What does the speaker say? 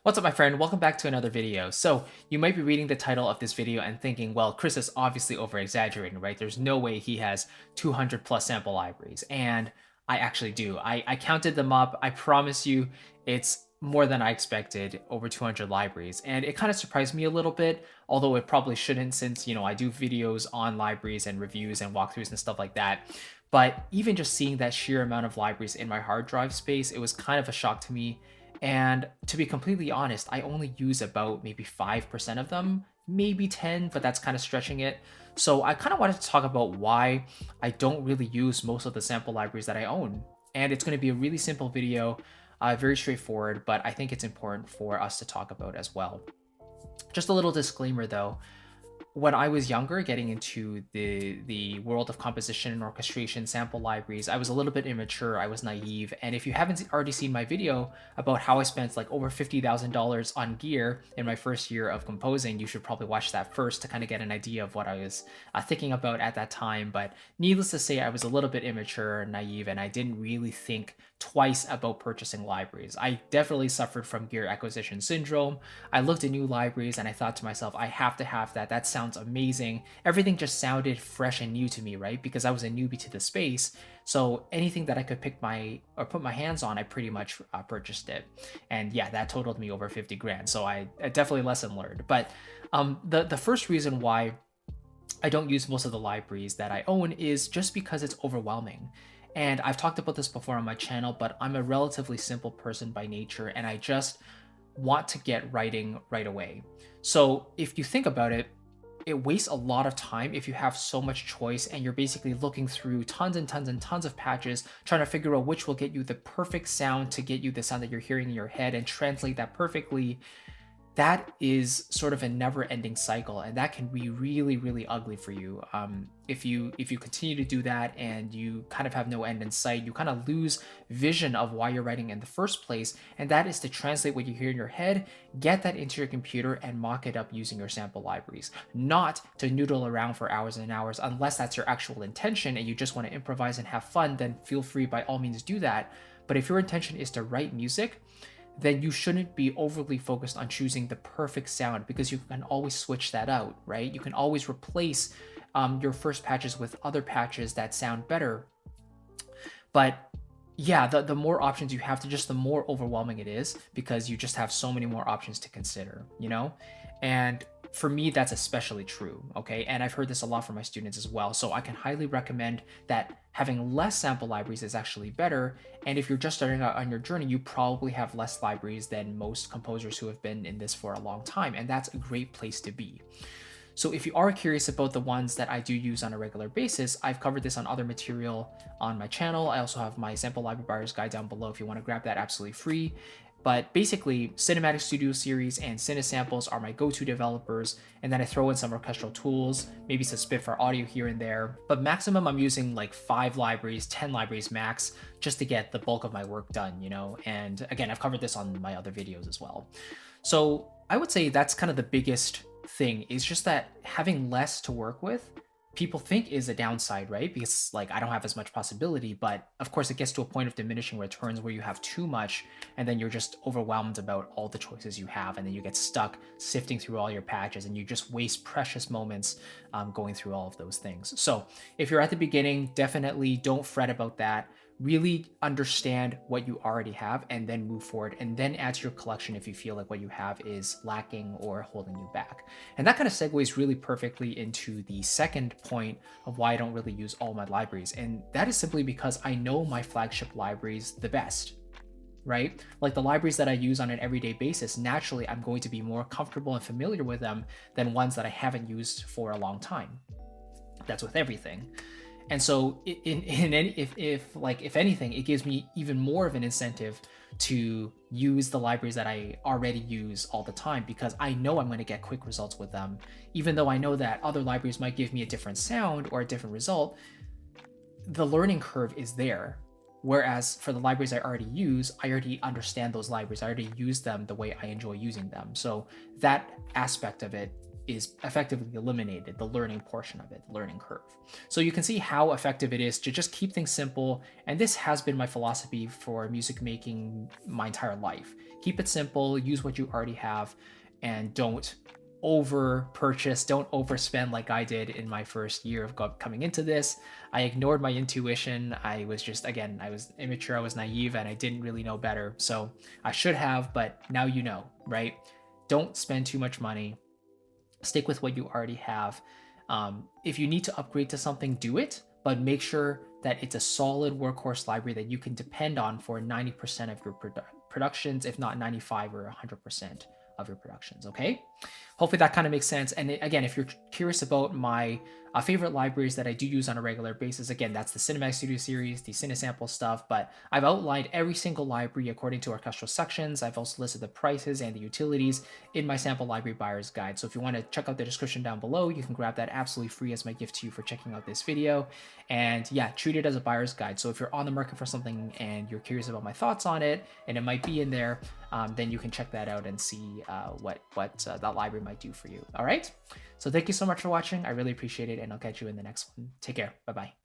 What's up, my friend? Welcome back to another video. So you might be reading the title of this video and thinking, well, Chris is obviously over exaggerating, right? There's no way he has 200 plus sample libraries. And I actually do. I counted them up. I promise you it's more than I expected, over 200 libraries. And it kind of surprised me a little bit, although it probably shouldn't since, I do videos on libraries and reviews and walkthroughs and stuff like that. But even just seeing that sheer amount of libraries in my hard drive space, it was kind of a shock to me. And to be completely honest, I only use about maybe 5% of them, maybe 10, but that's kind of stretching it. So I kind of wanted to talk about why I don't really use most of the sample libraries that I own. And it's going to be a really simple video, very straightforward, but I think it's important for us to talk about as well. Just a little disclaimer though. When I was younger, getting into the world of composition and orchestration sample libraries, I was a little bit immature, I was naive, and if you haven't already seen my video about how I spent like over $50,000 on gear in my first year of composing, you should probably watch that first to kind of get an idea of what I was thinking about at that time. But needless to say, I was a little bit immature, naive, and I didn't really think twice about purchasing libraries. I definitely suffered from gear acquisition syndrome. I looked at new libraries and I thought to myself, I have to have that. That sounds amazing. Everything just sounded fresh and new to me, right? Because I was a newbie to the space. So anything that I could put my hands on, I pretty much purchased it. And yeah, that totaled me over 50 grand. So I definitely lesson learned. But the first reason why I don't use most of the libraries that I own is just because it's overwhelming. And I've talked about this before on my channel, but I'm a relatively simple person by nature, and I just want to get writing right away. So if you think about it, it wastes a lot of time if you have so much choice and you're basically looking through tons and tons and tons of patches, trying to figure out which will get you the perfect sound to get you the sound that you're hearing in your head and translate that perfectly. That is sort of a never-ending cycle, and that can be really, really ugly for you. If you continue to do that and you kind of have no end in sight, you kind of lose vision of why you're writing in the first place, and that is to translate what you hear in your head, get that into your computer, and mock it up using your sample libraries. Not to noodle around for hours and hours, unless that's your actual intention and you just want to improvise and have fun. Then feel free, by all means, do that. But if your intention is to write music, then you shouldn't be overly focused on choosing the perfect sound, because you can always switch that out, right? You can always replace your first patches with other patches that sound better. But yeah, the more options you have, the more overwhelming it is, because you just have so many more options to consider, And for me, that's especially true, okay? And I've heard this a lot from my students as well. So I can highly recommend that having less sample libraries is actually better. And if you're just starting out on your journey, you probably have less libraries than most composers who have been in this for a long time. And that's a great place to be. So if you are curious about the ones that I do use on a regular basis, I've covered this on other material on my channel. I also have my sample library buyer's guide down below if you want to grab that absolutely free. But basically, Cinematic Studio Series and Cinesamples are my go-to developers, and then I throw in some orchestral tools, maybe some Spitfire audio here and there. But maximum, I'm using like 5 libraries, 10 libraries max, just to get the bulk of my work done, And again, I've covered this on my other videos as well. So I would say that's kind of the biggest thing, is just that having less to work with, people think is a downside, right? Because like I don't have as much possibility, but of course it gets to a point of diminishing returns where you have too much and then you're just overwhelmed about all the choices you have, and then you get stuck sifting through all your patches and you just waste precious moments going through all of those things. So if you're at the beginning, definitely don't fret about that. Really understand what you already have and then move forward, and then add to your collection if you feel like what you have is lacking or holding you back. And that kind of segues really perfectly into the second point of why I don't really use all my libraries. And that is simply because I know my flagship libraries the best, right? Like the libraries that I use on an everyday basis, naturally, I'm going to be more comfortable and familiar with them than ones that I haven't used for a long time. That's with everything. And so if anything, it gives me even more of an incentive to use the libraries that I already use all the time, because I know I'm going to get quick results with them. Even though I know that other libraries might give me a different sound or a different result, the learning curve is there. Whereas for the libraries I already use, I already understand those libraries. I already use them the way I enjoy using them. So that aspect of it is effectively eliminated, the learning portion of it, the learning curve. So you can see how effective it is to just keep things simple. And this has been my philosophy for music making my entire life. Keep it simple, use what you already have, and don't over purchase, don't overspend like I did in my first year of coming into this. I ignored my intuition. I was just, again, I was immature, I was naive, and I didn't really know better. So I should have, but now you know, right? Don't spend too much money. Stick with what you already have. If you need to upgrade to something, do it, but make sure that it's a solid workhorse library that you can depend on for 90% of your productions, if not 95 or 100% of your productions, okay? Hopefully that kind of makes sense. And again, if you're curious about my favorite libraries that I do use on a regular basis, again, that's the Cinematic Studio series, the Cinesample stuff, but I've outlined every single library according to orchestral sections. I've also listed the prices and the utilities in my sample library buyer's guide. So if you want to check out the description down below, you can grab that absolutely free as my gift to you for checking out this video. And yeah, treat it as a buyer's guide. So if you're on the market for something and you're curious about my thoughts on it, and it might be in there, then you can check that out and see what that library might do for you. All right. So thank you so much for watching. I really appreciate it, and I'll catch you in the next one. Take care. Bye-bye.